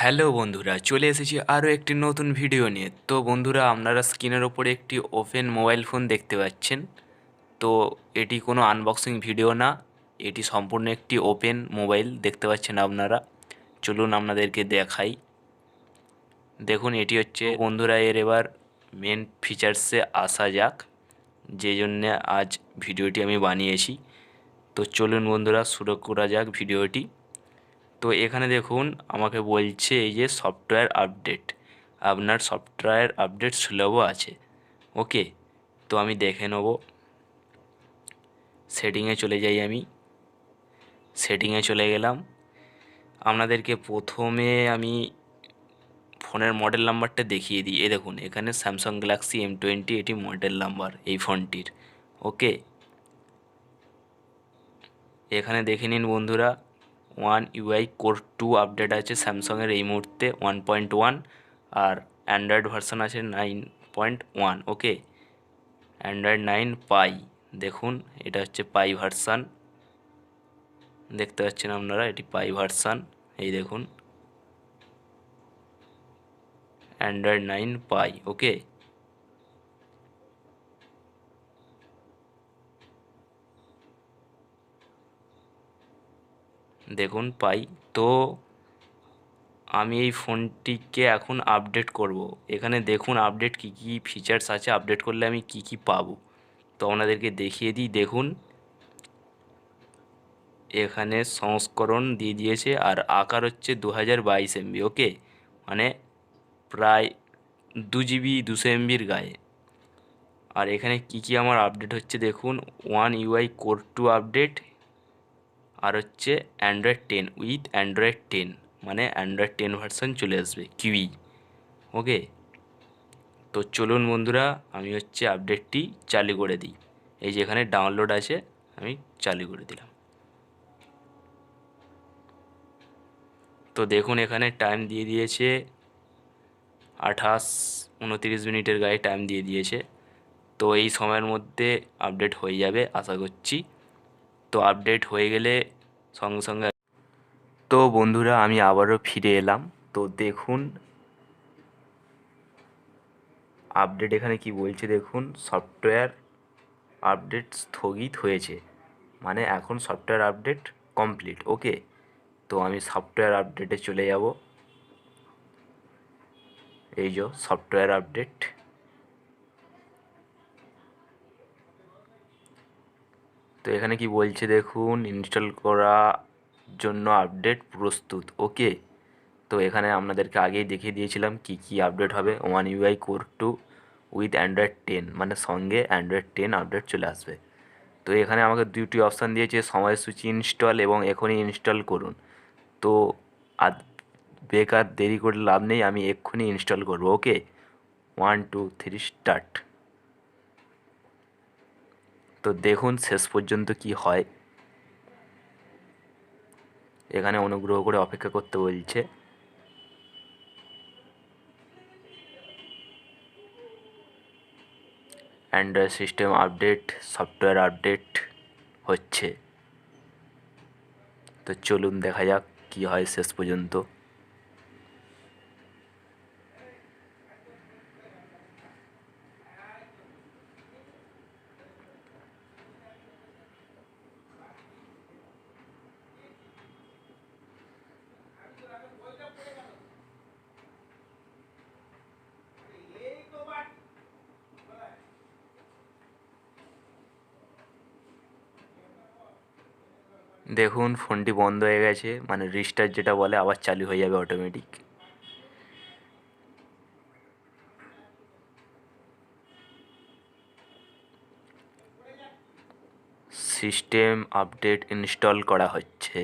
Hello বন্ধুরা, চলে এসেছি আরও একটি নতুন ভিডিও নিয়ে। তো বন্ধুরা, আপনারা স্ক্রিনের ওপরে একটি ওপেন মোবাইল ফোন দেখতে পাচ্ছেন। তো এটি কোনো আনবক্সিং ভিডিও না, এটি সম্পূর্ণ একটি ওপেন মোবাইল দেখতে পাচ্ছেন আপনারা। চলুন আপনাদেরকে দেখাই। দেখুন, এটি হচ্ছে বন্ধুরা, এর এবার মেন ফিচার্সে আসা যাক, যে জন্যে আজ ভিডিওটি আমি বানিয়েছি। তো চলুন বন্ধুরা, শুরু করা যাক ভিডিওটি। তো এখানে দেখুন, আমাকে বলছে এই যে সফটওয়্যার আপডেট, আপনার সফটওয়্যার আপডেট সুলভও আছে। ওকে, তো আমি দেখে নেব। সেটিংয়ে চলে যাই, আমি সেটিংয়ে চলে গেলাম। আপনাদেরকে প্রথমে আমি ফোনের মডেল নাম্বারটা দেখিয়ে দিই। দেখুন, এখানে স্যামসাং গ্যালাক্সি M20 এটি মডেল নাম্বার এই ফোনটির। ওকে, এখানে দেখে নিন বন্ধুরা, UI কোর 2 আপডেট আছে স্যামসাংয়ের এই মুহূর্তে 1.1, আর অ্যান্ড্রয়েড ভার্সন আছে 9.1। ওকে, অ্যান্ড্রয়েড 9 পাই। দেখুন, এটা হচ্ছে পাই ভার্সান, দেখতে পাচ্ছেন আপনারা, এটি পাই ভার্সান। এই দেখুন, অ্যান্ড্রয়েড 9 পাই। ওকে, দেখুন পাই। তো আমি এই ফোনটিকে এখন আপডেট করব। এখানে দেখুন আপডেট কী কী ফিচার্স আছে, আপডেট করলে আমি কি কি পাবো। তো আপনাদেরকে দেখিয়ে দিই। দেখুন, এখানে সংস্করণ দিয়ে দিয়েছে, আর আকার হচ্ছে 2022 MB। ওকে, মানে প্রায় 2 GB 200 MBর গায়ে। আর এখানে কি কি আমার আপডেট হচ্ছে দেখুন, UI কোর 2 আপডেট, আর হচ্ছে অ্যান্ড্রয়েড 10 উইথ অ্যান্ড্রয়েড 10, মানে অ্যান্ড্রয়েড 10 ভার্সন চলে আসবে কিউই। ওকে, তো চলুন বন্ধুরা, আমি হচ্ছে আপডেটটি চালু করে দিই। এই যে এখানে ডাউনলোড আছে, আমি চালু করে দিলাম। তো দেখুন, এখানে টাইম দিয়ে দিয়েছে 28-29 মিনিটের গায়ে টাইম দিয়ে দিয়েছে। তো এই সময়ের মধ্যে আপডেট হয়ে যাবে আশা করছি। তো আপডেট হয়ে গেলে সঙ্গে সঙ্গে, তো বন্ধুরা আমি আবারও ফিরে এলাম। তো দেখুন আপডেট এখানে কি বলছে, দেখুন সফটওয়্যার আপডেট স্থগিত হয়েছে, মানে এখন সফটওয়্যার আপডেট কমপ্লিট। ওকে, তো আমি সফটওয়্যার আপডেটে চলে যাব। এই যে সফটওয়্যার আপডেট। তো এখানে কি বলছে দেখুন, ইনস্টল করার জন্য আপডেট প্রস্তুত। ওকে, তো এখানে আপনাদেরকে আগেই দেখিয়ে দিয়েছিলাম কি কি আপডেট হবে। UI কোর 2 উইথ অ্যান্ড্রয়েড 10, মানে সঙ্গে অ্যান্ড্রয়েড 10 আপডেট চলে আসবে। তো এখানে আমাকে দুটি অপশান দিয়েছে, সময়সূচি ইনস্টল এবং এখনই ইনস্টল করুন। তো আর বেকার দেরি করে লাভ নেই, আমি এক্ষুনি ইনস্টল করব। ওকে, 1 2 3 স্টার্ট। তো দেখুন শেষ পর্যন্ত কি হয়। এখানে অনুগ্রহ করে অপেক্ষা করতে বলছে। Android system update, software update হচ্ছে। তো চলুন দেখা যাক কি হয় শেষ পর্যন্ত। দেখুন ফোনটি বন্ধ হয়ে গেছে, মানে রিস্টার্ট যেটা বলে, আবার চালু হয়ে যাবে অটোমেটিক। সিস্টেম আপডেট ইনস্টল করা হচ্ছে।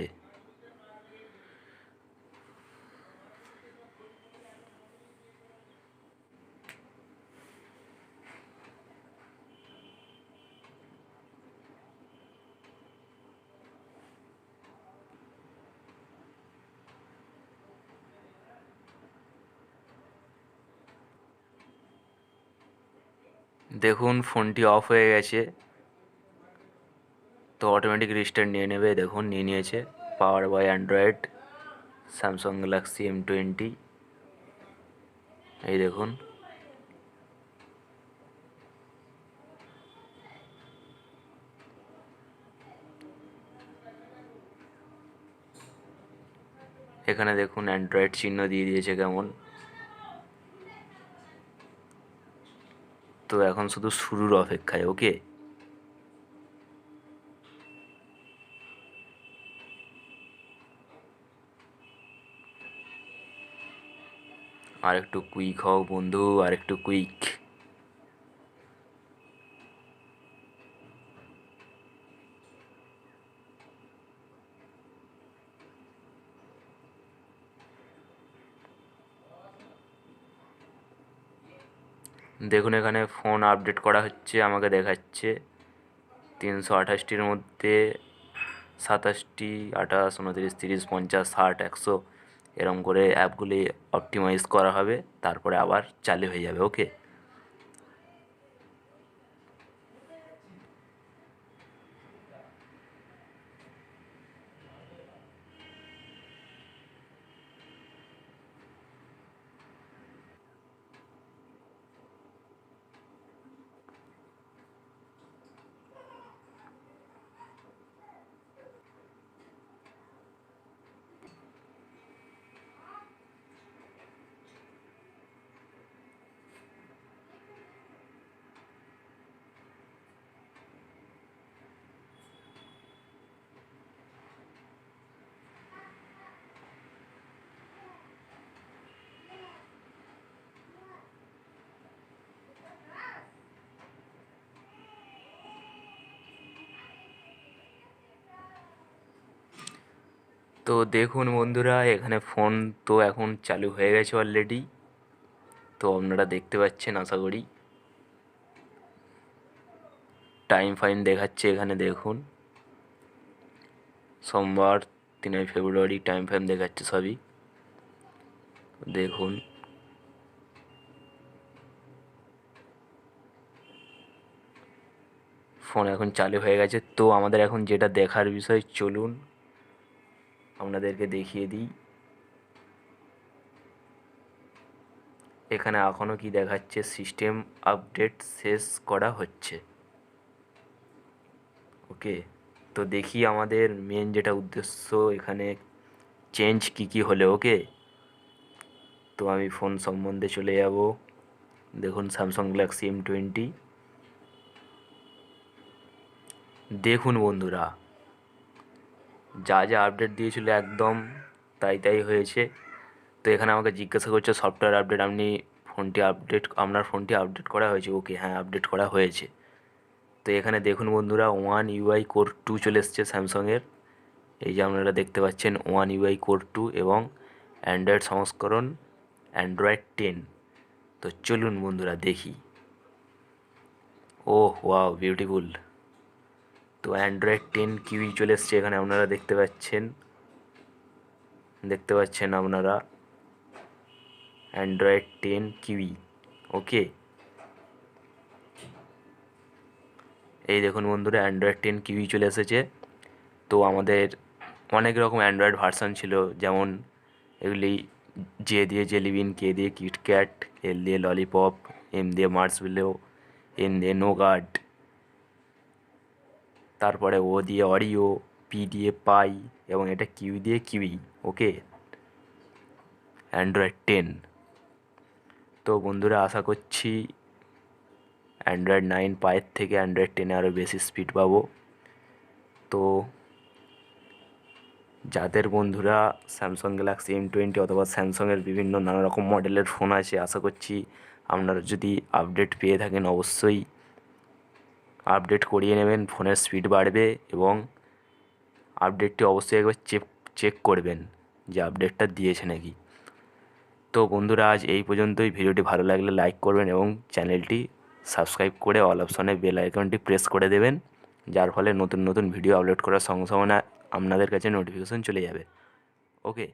দেখুন ফোনটি অফ হয়ে গেছে, তো অটোমেটিক রিস্টার্ট নিয়ে নেবে। দেখুন নিয়ে নিয়েছে। Power by android Samsung Galaxy M20। এই দেখুন, এখানে দেখুন অ্যান্ড্রয়েড চিহ্ন দিয়ে দিয়েছে কেমন। তো এখন শুধু শুরুর অপেক্ষায়। ওকে, আর একটু কুইক হও বন্ধু, আর একটু কুইক। দেখুন এখানে ফোন আপডেট করা হচ্ছে, আমাকে দেখাচ্ছে 328টির মধ্যে 27টি, 28, 29, 30, 50, 60, 100 এরম করে অ্যাপগুলি অপটিমাইজ করা হবে, তারপরে আবার চালু হয়ে যাবে। ওকে, তো দেখুন বন্ধুরা, এখানে ফোন তো এখন চালু হয়ে গেছে অলরেডি। তো আপনারা দেখতে পাচ্ছেন আশা করি। টাইম ফাইম দেখাচ্ছে এখানে দেখুন, সোমবার 3 ফেব্রুয়ারি টাইম ফাইম দেখাচ্ছে সবই। দেখুন ফোন এখন চালু হয়ে গেছে। তো আমাদের এখন যেটা দেখার বিষয়, চলুন আপনাদেরকে দেখিয়ে দিই। এখানে এখনও কি দেখাচ্ছে, সিস্টেম আপডেট শেষ করা হচ্ছে। ওকে, তো দেখি আমাদের মেন যেটা উদ্দেশ্য এখানে চেঞ্জ কি হলো। ওকে, তো আমি ফোন সম্বন্ধে চলে যাব। দেখুন স্যামসাং গ্যালাক্সি M20। দেখুন বন্ধুরা, যা যা আপডেট দিয়েছিল একদম তাই হয়েছে। তো এখানে আমাকে জিজ্ঞাসা করছে সফটওয়্যার আপডেট, আপনার ফোনটি আপডেট করা হয়েছে। ওকে, হ্যাঁ আপডেট করা হয়েছে। তো এখানে দেখুন বন্ধুরা, One UI Core 2 চলে এসছে স্যামসাংয়ের। এই যে আপনারা দেখতে পাচ্ছেন One UI Core 2 এবং অ্যান্ড্রয়েড সংস্করণ অ্যান্ড্রয়েড 10। তো চলুন বন্ধুরা দেখি। ওহ ওয়াও, বিউটিফুল। তো অ্যান্ড্রয়েড 10 কিউই চলে এসছে এখানে, আপনারা দেখতে পাচ্ছেন আপনারা অ্যান্ড্রয়েড 10 কিউই। ওকে, এই দেখুন বন্ধুরা, অ্যান্ড্রয়েড 10 কিউই চলে এসেছে। তো আমাদের অনেক রকম অ্যান্ড্রয়েড ভার্সান ছিল, যেমন এগুলি জে দিয়ে জেলিবিন, কে দিয়ে কিটক্যাট, এল দিয়ে ললিপপ, এম দিয়ে মার্সমেলো, এন দিয়ে নোগাট, তারপরে ও দিয়ে অরিও, পি দিয়ে পাই এবং এটা কিউ দিয়ে কিউই। ওকে, অ্যান্ড্রয়েড 10। তো বন্ধুরা আশা করছি অ্যান্ড্রয়েড 9 পায়ের থেকে অ্যান্ড্রয়েড 10-এ আরও বেশি স্পিড পাবো। তো যাদের বন্ধুরা স্যামসাং গ্যালাক্সি M20 অথবা স্যামসাংয়ের বিভিন্ন নানা রকম মডেলের ফোন আছে, আশা করছি আপনারা যদি আপডেট পেয়ে থাকেন অবশ্যই আপডেট করিয়ে নেবেন, ফোনের স্পিড বাড়বে এবং আপডেটটি অবশ্যই একবার চেক করবেন যে আপডেটটা দিয়েছে নাকি। তো বন্ধুরা আজ এই পর্যন্তই। ভিডিওটি ভালো লাগলে লাইক করবেন এবং চ্যানেলটি সাবস্ক্রাইব করে অল অপশনে বেল আইকনটি প্রেস করে দেবেন, যার ফলে নতুন নতুন ভিডিও আপলোড করার সঙ্গে সঙ্গে আপনাদের কাছে নোটিফিকেশন চলে যাবে। ওকে।